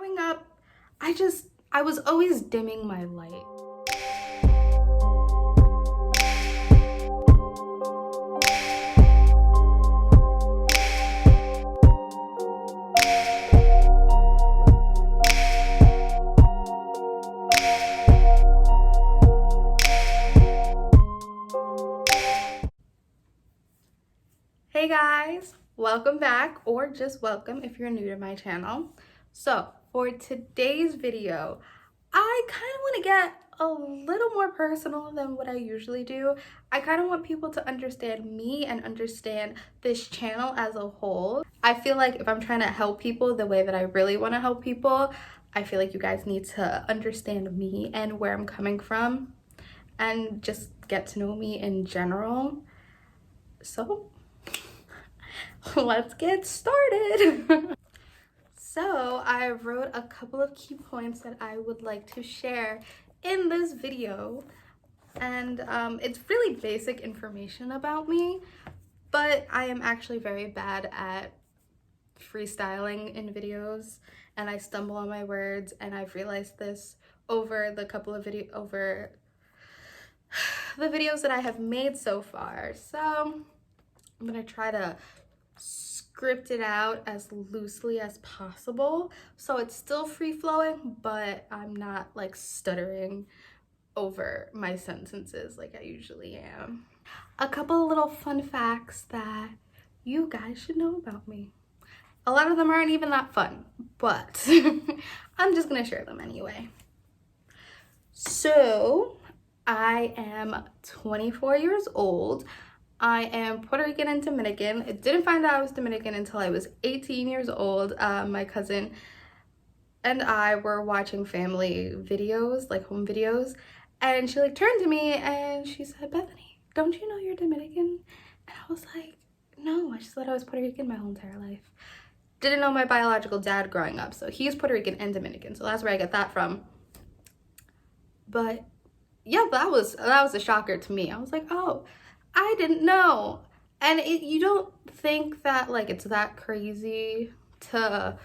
growing up, I was always dimming my light. Hey guys, welcome back, or just welcome if you're new to my channel. So for today's video, I kind of want to get a little more personal than what I usually do. I kind of want people to understand me and understand this channel as a whole. I feel like if I'm trying to help people the way that I really want to help people, I feel like you guys need to understand me and where I'm coming from and just get to know me in general. So let's get started. So I wrote a couple of key points that I would like to share in this video, and it's really basic information about me, but I am actually very bad at freestyling in videos, and I stumble on my words, and I've realized this over the videos that I have made so far. So I'm gonna try to script it out as loosely as possible so it's still free-flowing, but I'm not like stuttering over my sentences like I usually am. A couple of little fun facts that you guys should know about me. A lot of them aren't even that fun, but I'm just gonna share them anyway. So I am 24 years old. I am Puerto Rican and Dominican. I didn't find out I was Dominican until I was 18 years old. My cousin and I were watching family videos, like home videos, and she like turned to me and she said, "Bethany, don't you know you're Dominican?" And I was like, "No, I just thought I was Puerto Rican my whole entire life." Didn't know my biological dad growing up, so he's Puerto Rican and Dominican, so that's where I get that from. But yeah, that was a shocker to me. I was like, oh, I didn't know. And you don't think that like it's that crazy to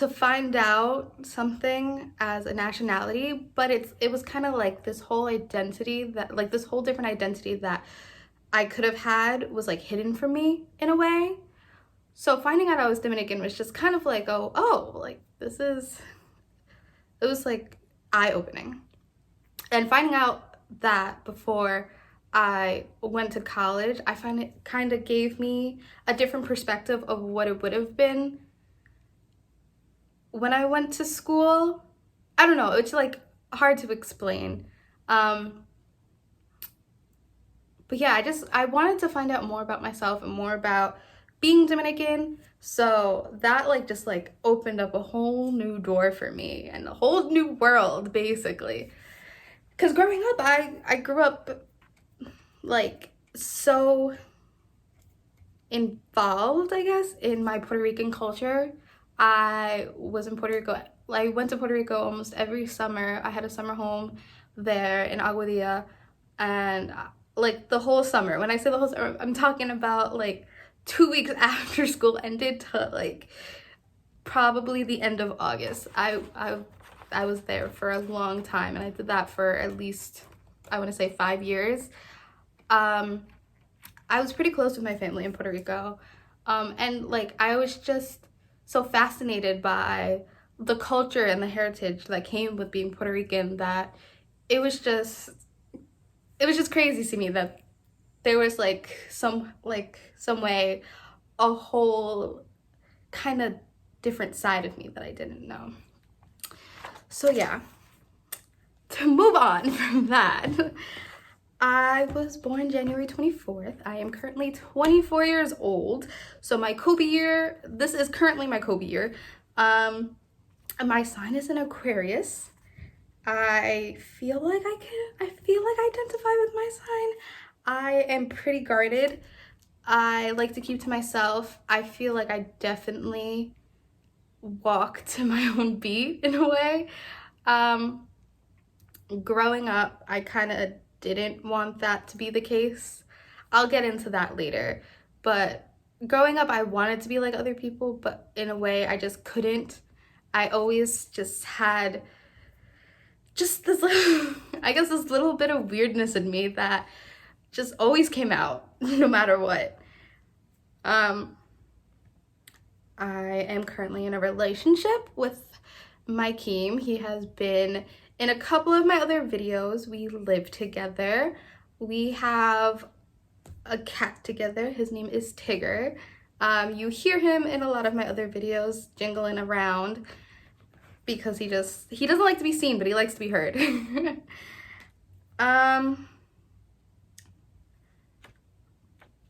find out something as a nationality, but it was kind of like this whole identity that like this whole different identity that I could have had was like hidden from me in a way. So finding out I was Dominican was just kind of like, oh, like it was like eye-opening. And finding out that before I went to college, I find it kind of gave me a different perspective of what it would have been when I went to school. I don't know, it's like hard to explain. But yeah, I wanted to find out more about myself and more about being Dominican. So that like just like opened up a whole new door for me and a whole new world basically. Because growing up, I grew up like so involved, I guess, in my Puerto Rican culture. I was in Puerto Rico. I went to Puerto Rico almost every summer. I had a summer home there in Aguadilla, and like the whole summer. When I say the whole summer, I'm talking about like 2 weeks after school ended to like probably the end of August. I was there for a long time, and I did that for at least, I want to say 5 years. I was pretty close with my family in Puerto Rico, and like I was just so fascinated by the culture and the heritage that came with being Puerto Rican that it was just crazy to me that there was like some way a whole kind of different side of me that I didn't know. So yeah, to move on from that, I was born January 24th. I am currently 24 years old. So my Kobe year, this is currently my Kobe year. My sign is an Aquarius. I feel like I identify with my sign. I am pretty guarded. I like to keep to myself. I feel like I definitely walk to my own beat in a way. Growing up, I kind of didn't want that to be the case. I'll get into that later. But growing up, I wanted to be like other people, but in a way I just couldn't. I always just had just this little, I guess this little bit of weirdness in me that just always came out no matter what. I am currently in a relationship with my Keem. He has been in a couple of my other videos. We live together. We have a cat together. His name is Tigger. You hear him in a lot of my other videos jingling around because he doesn't like to be seen, but he likes to be heard.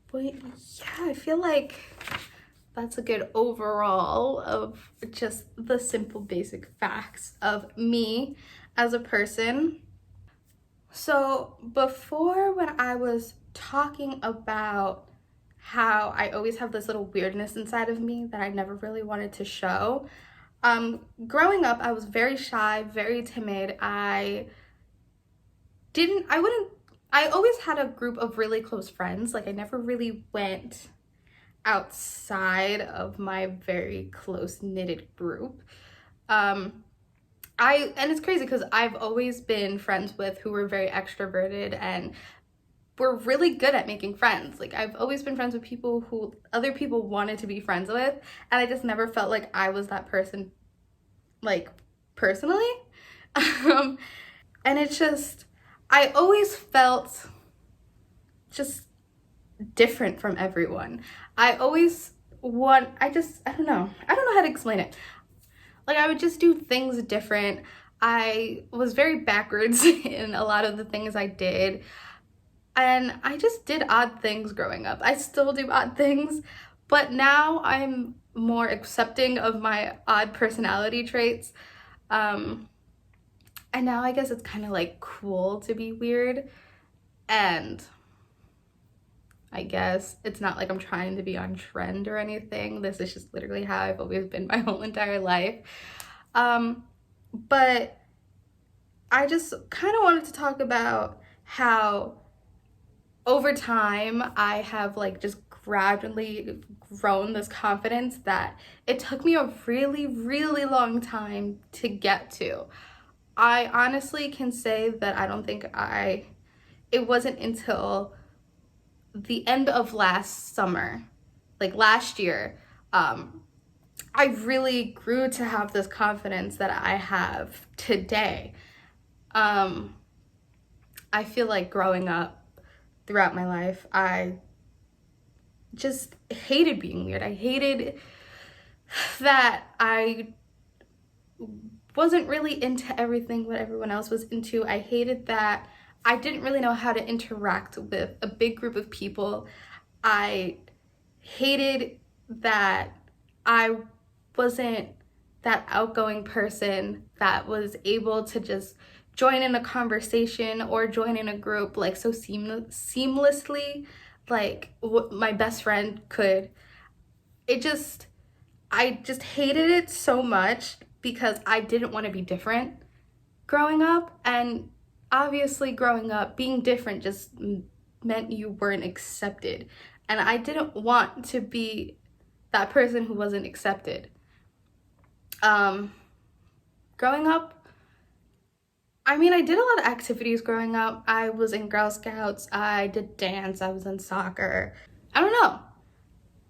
But yeah, I feel like that's a good overall of just the simple basic facts of me as a person. So before, when I was talking about how I always have this little weirdness inside of me that I never really wanted to show, growing up, I was very shy, very timid. I always had a group of really close friends. Like, I never really went outside of my very close knitted group. And it's crazy because I've always been friends with who were very extroverted and were really good at making friends. Like, I've always been friends with people who other people wanted to be friends with, and I just never felt like I was that person, like, personally. And it's just, I always felt just different from everyone. I don't know how to explain it. Like, I would just do things different. I was very backwards in a lot of the things I did. And I just did odd things growing up. I still do odd things, but now I'm more accepting of my odd personality traits. And now I guess it's kind of like cool to be weird. And I guess it's not like I'm trying to be on trend or anything. This is just literally how I've always been my whole entire life. But I just kind of wanted to talk about how over time I have like just gradually grown this confidence that it took me a really, really long time to get to. I honestly can say that I don't think it wasn't until the end of last summer, like last year, I really grew to have this confidence that I have today. I feel like growing up throughout my life, I just hated being weird. I hated that I wasn't really into everything what everyone else was into. I hated that I didn't really know how to interact with a big group of people. I hated that I wasn't that outgoing person that was able to just join in a conversation or join in a group like so seamlessly, like what my best friend could. I just hated it so much because I didn't want to be different growing up. And obviously growing up, being different just meant you weren't accepted. And I didn't want to be that person who wasn't accepted. Growing up, I mean, I did a lot of activities growing up. I was in Girl Scouts, I did dance, I was in soccer. I don't know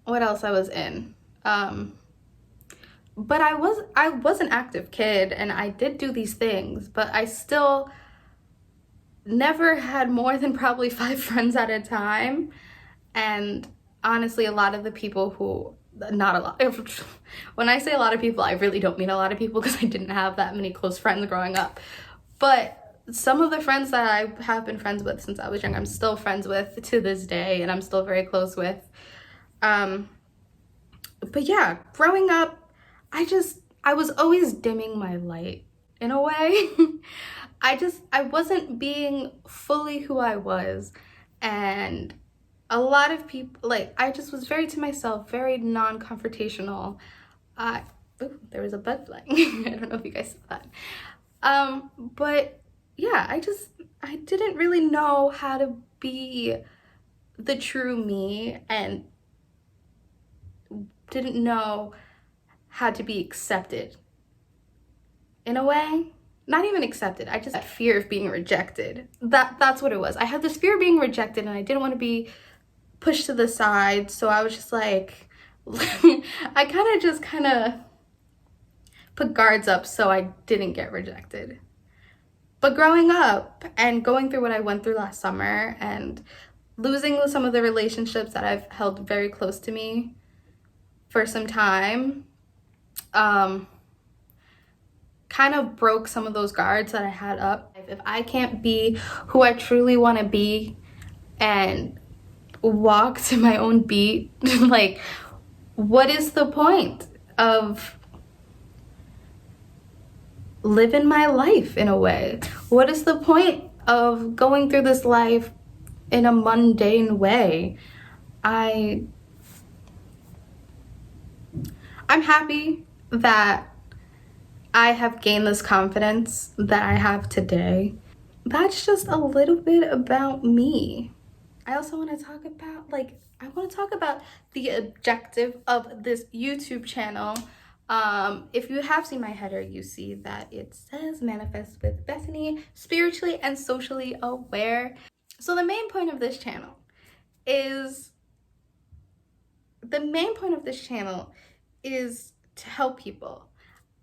what else I was in. But I was an active kid and I did do these things, but I still never had more than probably 5 friends at a time. And honestly, a lot of the people who, not a lot, when I say a lot of people, I really don't mean a lot of people because I didn't have that many close friends growing up. But some of the friends that I have been friends with since I was young, I'm still friends with to this day, and I'm still very close with. But yeah, growing up, I was always dimming my light in a way. I wasn't being fully who I was. And a lot of people, like, I just was very to myself, very non-confrontational. Ooh, there was a bug flying. I don't know if you guys saw that. But yeah, I didn't really know how to be the true me and didn't know how to be accepted in a way. Not even accepted. I just had fear of being rejected. That's what it was. I had this fear of being rejected and I didn't want to be pushed to the side. So I was just like, I kind of put guards up so I didn't get rejected. But growing up and going through what I went through last summer and losing some of the relationships that I've held very close to me for some time, kind of broke some of those guards that I had up. If I can't be who I truly want to be and walk to my own beat, like, what is the point of living my life in a way? What is the point of going through this life in a mundane way? I'm happy that I have gained this confidence that I have today. That's just a little bit about me. I also want to talk about the objective of this YouTube channel. If you have seen my header, you see that it says Manifest with Bethany, spiritually and socially aware. So the main point of this channel is to help people.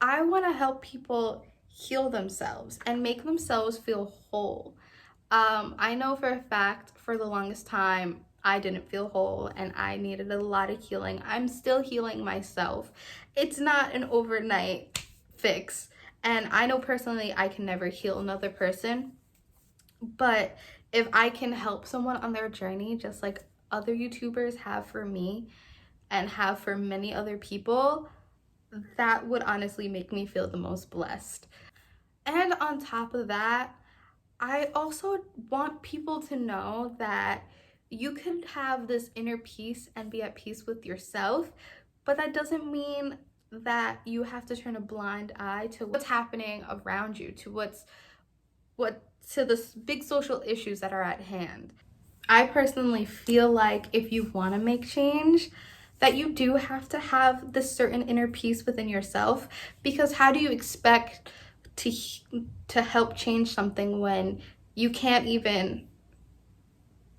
I want to help people heal themselves and make themselves feel whole. I know for a fact for the longest time I didn't feel whole and I needed a lot of healing. I'm still healing myself. It's not an overnight fix, and I know personally I can never heal another person, but if I can help someone on their journey just like other YouTubers have for me and have for many other people, that would honestly make me feel the most blessed. And on top of that, I also want people to know that you can have this inner peace and be at peace with yourself, but that doesn't mean that you have to turn a blind eye to what's happening around you, to the big social issues that are at hand. I personally feel like if you want to make change, that you do have to have this certain inner peace within yourself, because how do you expect to help change something when you can't even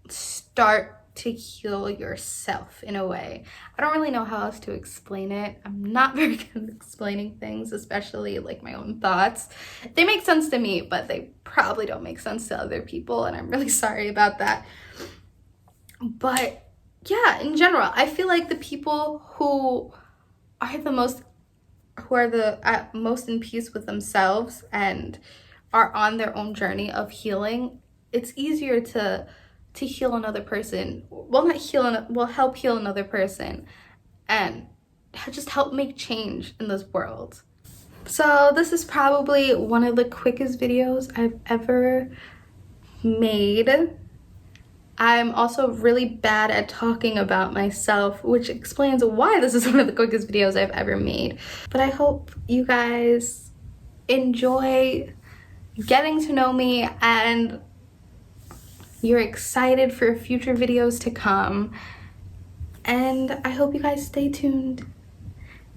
start to heal yourself in a way? I don't really know how else to explain it. I'm not very good at explaining things, especially like my own thoughts. They make sense to me, but they probably don't make sense to other people, and I'm really sorry about that. But yeah, in general, I feel like the people who are the most in peace with themselves and are on their own journey of healing, it's easier to heal another person. Help heal another person and just help make change in this world. So this is probably one of the quickest videos I've ever made. I'm also really bad at talking about myself, which explains why this is one of the quickest videos I've ever made. But I hope you guys enjoy getting to know me and you're excited for future videos to come. And I hope you guys stay tuned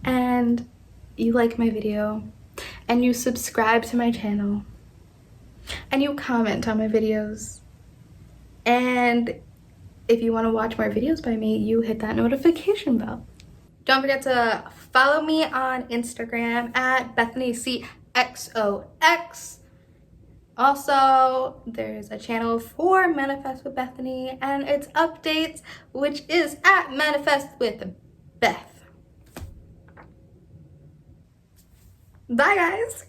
and you like my video and you subscribe to my channel and you comment on my videos. And if you want to watch more videos by me, you hit that notification bell. Don't forget to follow me on Instagram at BethanyCXOX. Also, there's a channel for Manifest with Bethany and its updates, which is at Manifest with Beth. Bye, guys.